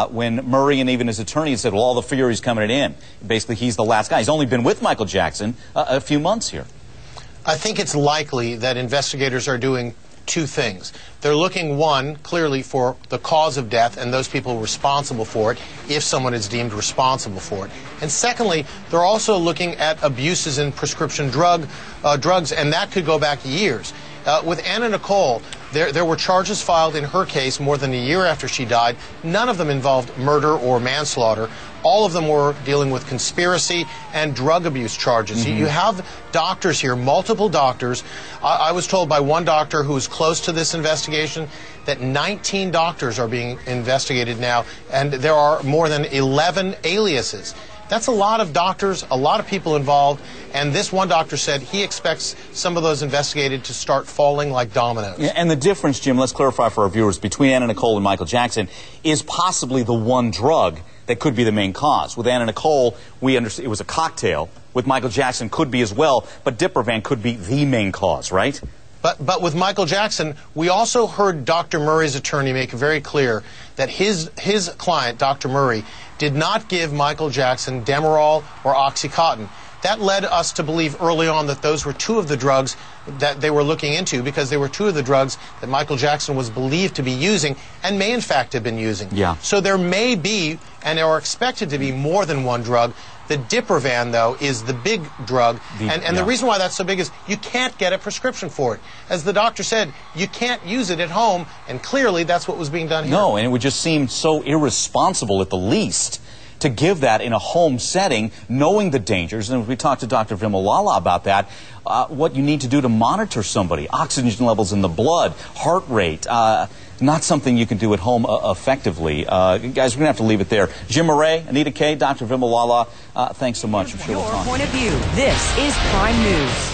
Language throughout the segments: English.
when Murray and even his attorney said, well, all the fury's coming in. Basically, he's the last guy. He's only been with Michael Jackson a few months here. I think it's likely that investigators are doing two things. They're looking, one, clearly for the cause of death and those people responsible for it, if someone is deemed responsible for it. And secondly, they're also looking at abuses in prescription drugs, and that could go back years. With Anna Nicole, there were charges filed in her case more than a year after she died. None of them involved murder or manslaughter. All of them were dealing with conspiracy and drug abuse charges. You have doctors here, multiple doctors. I was told by one doctor who is close to this investigation that 19 doctors are being investigated now, and there are more than 11 aliases. That's a lot of doctors, a lot of people involved, and this one doctor said he expects some of those investigated to start falling like dominoes. Yeah, and the difference, Jim, let's clarify for our viewers, between Anna Nicole and Michael Jackson is possibly the one drug that could be the main cause. With Anna Nicole, we understand it was a cocktail. With Michael Jackson, could be as well, but Diprovan could be the main cause, right? But with Michael Jackson, we also heard Dr. Murray's attorney make it very clear that his client, Dr. Murray, did not give Michael Jackson Demerol or Oxycontin. That led us to believe early on that those were two of the drugs that they were looking into, because they were two of the drugs that Michael Jackson was believed to be using and may in fact have been using. Yeah. So there may be, and there are expected to be, more than one drug. The Diprovan, though, is the big drug, and the reason why that's so big is you can't get a prescription for it. As the doctor said, you can't use it at home, and clearly that's what was being done here. No, and it would just seem so irresponsible at the least to give that in a home setting, knowing the dangers. And we talked to Dr. Vimal Lala about that, what you need to do to monitor somebody, oxygen levels in the blood, heart rate, not something you can do at home effectively. Guys, we're going to have to leave it there. Jim Murray, Anita Kay, Dr. Vimal Lala, thanks so much. I'm sure Your we'll talk. point of view. This is Prime News.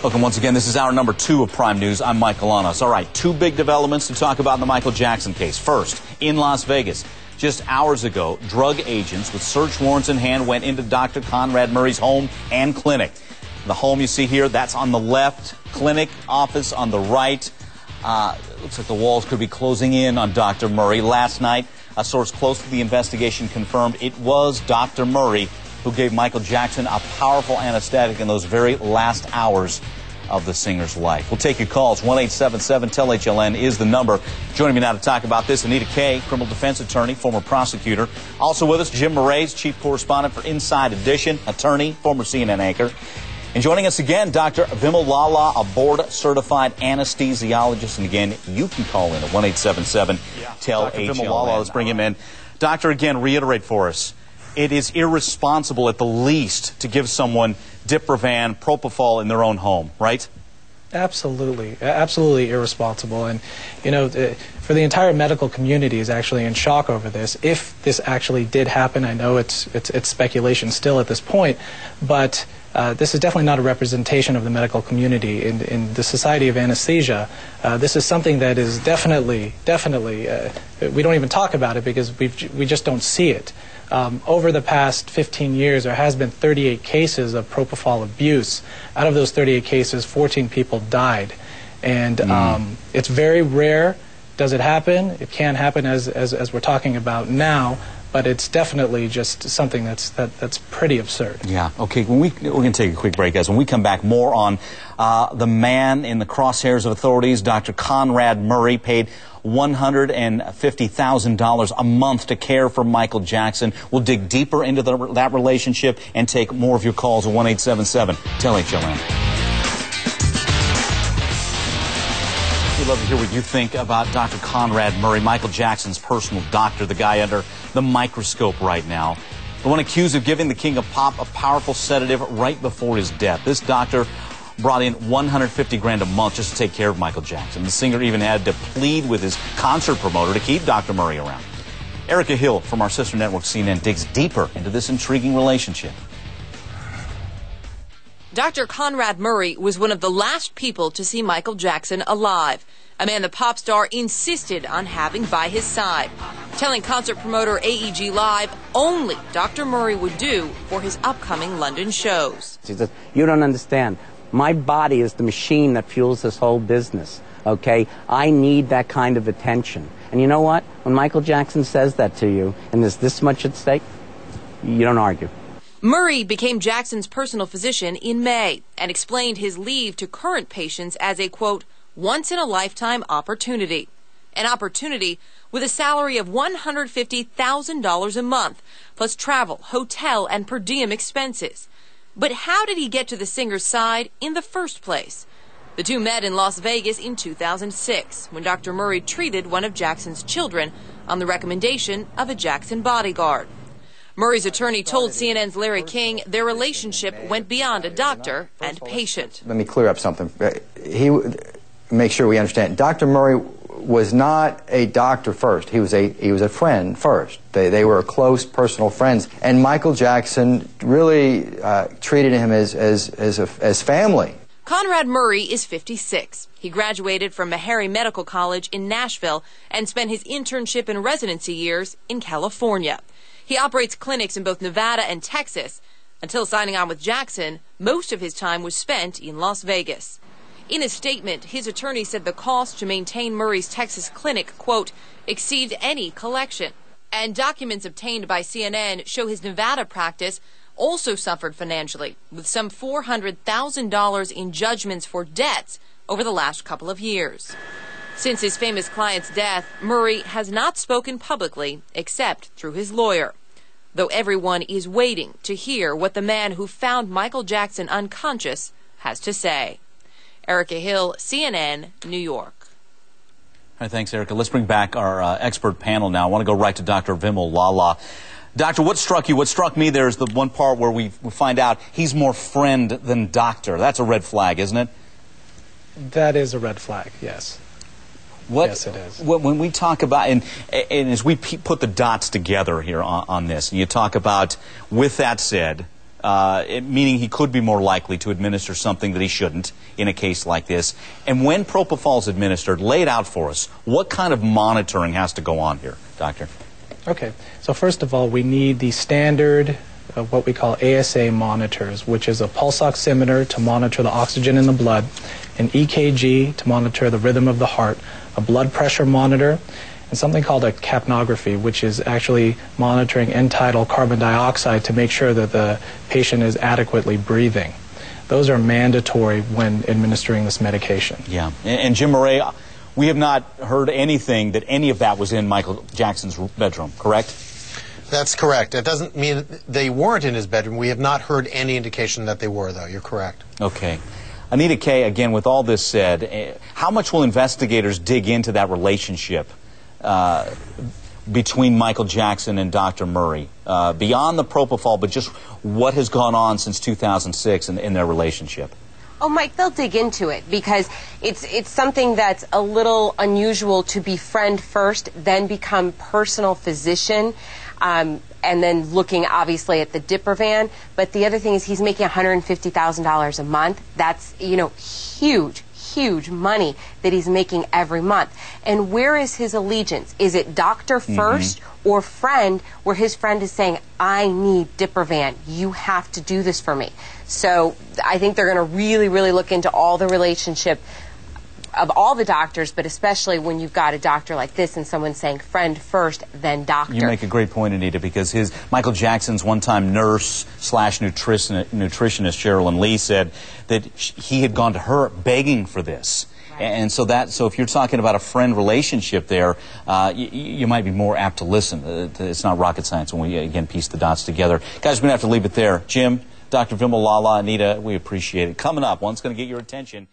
Welcome once again. This is hour number 2 of Prime News. I'm Mike Alanos. All right, 2 big developments to talk about in the Michael Jackson case. First, in Las Vegas, just hours ago, drug agents with search warrants in hand went into Dr. Conrad Murray's home and clinic. The home you see here, that's on the left, clinic, office on the right. Looks like the walls could be closing in on Dr. Murray. Last night, a source close to the investigation confirmed it was Dr. Murray who gave Michael Jackson a powerful anesthetic in those very last hours of the singer's life. We'll take your calls. 1-877-TEL-HLN is the number. Joining me now to talk about this, Anita Kay, criminal defense attorney, former prosecutor. Also with us, Jim Murray, chief correspondent for Inside Edition, attorney, former CNN anchor. And joining us again, Dr. Vimal Lala, a board-certified anesthesiologist. And again, you can call in at 1-877-TEL-HLN. Vimal Lala, let's bring him in. Doctor, again, reiterate for us. It is irresponsible at the least to give someone Diprovan, propofol in their own home, right? Absolutely. Absolutely irresponsible. And, you know, for the entire medical community is actually in shock over this. If this actually did happen, I know it's speculation still at this point, but this is definitely not a representation of the medical community. In the Society of Anesthesia, this is something that is definitely, we don't even talk about it because we just don't see it. Over the past 15 years, there has been 38 cases of propofol abuse. Out of those 38 cases, 14 people died. And it's very rare. Does it happen? It can happen as we're talking about now, but it's definitely just something that's pretty absurd. Yeah, okay, we're going to take a quick break, guys. When we come back, more on the man in the crosshairs of authorities, Dr. Conrad Murray, paid $150,000 a month to care for Michael Jackson. We'll dig deeper into that relationship and take more of your calls at 1-877-TEL-HLN. We'd love to hear what you think about Dr. Conrad Murray, Michael Jackson's personal doctor, the guy under the microscope right now. The one accused of giving the king of pop a powerful sedative right before his death. This doctor brought in $150,000 a month just to take care of Michael Jackson. The singer even had to plead with his concert promoter to keep Dr. Murray around. Erica Hill from our sister network CNN digs deeper into this intriguing relationship. Dr. Conrad Murray was one of the last people to see Michael Jackson alive, a man the pop star insisted on having by his side, telling concert promoter AEG Live only Dr. Murray would do for his upcoming London shows. He says, you don't understand. My body is the machine that fuels this whole business, okay? I need that kind of attention. And you know what? When Michael Jackson says that to you, and there's this much at stake, you don't argue. Murray became Jackson's personal physician in May and explained his leave to current patients as a, quote, once-in-a-lifetime opportunity. An opportunity with a salary of $150,000 a month, plus travel, hotel, and per diem expenses. But how did he get to the singer's side in the first place? The two met in Las Vegas in 2006, when Dr. Murray treated one of Jackson's children on the recommendation of a Jackson bodyguard. Murray's attorney told CNN's Larry King their relationship went beyond a doctor and patient. Let me clear up something. Make sure we understand. Dr. Murray was not a doctor first. He was a friend first. They were close personal friends. And Michael Jackson really treated him as family. Conrad Murray is 56. He graduated from Meharry Medical College in Nashville and spent his internship and residency years in California. He operates clinics in both Nevada and Texas. Until signing on with Jackson, most of his time was spent in Las Vegas. In a statement, his attorney said the cost to maintain Murray's Texas clinic, quote, exceeds any collection. And documents obtained by CNN show his Nevada practice also suffered financially, with some $400,000 in judgments for debts over the last couple of years. Since his famous client's death, Murray has not spoken publicly except through his lawyer, though everyone is waiting to hear what the man who found Michael Jackson unconscious has to say. Erica Hill, CNN, New York. All right, thanks, Erica. Let's bring back our expert panel now. I want to go right to Dr. Vimal Lala. Doctor, what struck you? What struck me there is the one part where we find out he's more friend than doctor. That's a red flag, isn't it? That is a red flag, yes. Yes, it is. When we talk about, and as we put the dots together here on this, and you talk about, with that said, meaning he could be more likely to administer something that he shouldn't in a case like this. And when propofol is administered, lay it out for us. What kind of monitoring has to go on here, Doctor? Okay. So first of all, we need the standard what we call ASA monitors, which is a pulse oximeter to monitor the oxygen in the blood, an EKG to monitor the rhythm of the heart, a blood pressure monitor, and something called a capnography, which is actually monitoring end-tidal carbon dioxide to make sure that the patient is adequately breathing. Those are mandatory when administering this medication. Yeah. And Jim Murray, we have not heard anything that any of that was in Michael Jackson's bedroom, correct? That's correct. That doesn't mean they weren't in his bedroom. We have not heard any indication that they were, though. You're correct. Okay. Anita Kay, again, with all this said, how much will investigators dig into that relationship between Michael Jackson and Dr. Murray, beyond the propofol, but just what has gone on since 2006 in their relationship? Oh, Mike, they'll dig into it because it's something that's a little unusual to be friend first, then become personal physician, and then looking obviously at the dipper van. But the other thing is he's making $150,000 a month. That's, you know, huge money that he's making every month. And where is his allegiance? Is it doctor first or friend, where his friend is saying, I need dipper van. You have to do this for me. So I think they're going to really look into all the relationship of all the doctors, but especially when you've got a doctor like this and someone saying friend first, then doctor. You make a great point, Anita, because Michael Jackson's one-time nurse / nutritionist, Sherilyn Lee, said that he had gone to her begging for this. Right. And so if you're talking about a friend relationship there, you might be more apt to listen. It's not rocket science when we, again, piece the dots together. Guys, we're going to have to leave it there. Jim, Dr. Vimal Lala, Anita, we appreciate it. Coming up, one's going to get your attention.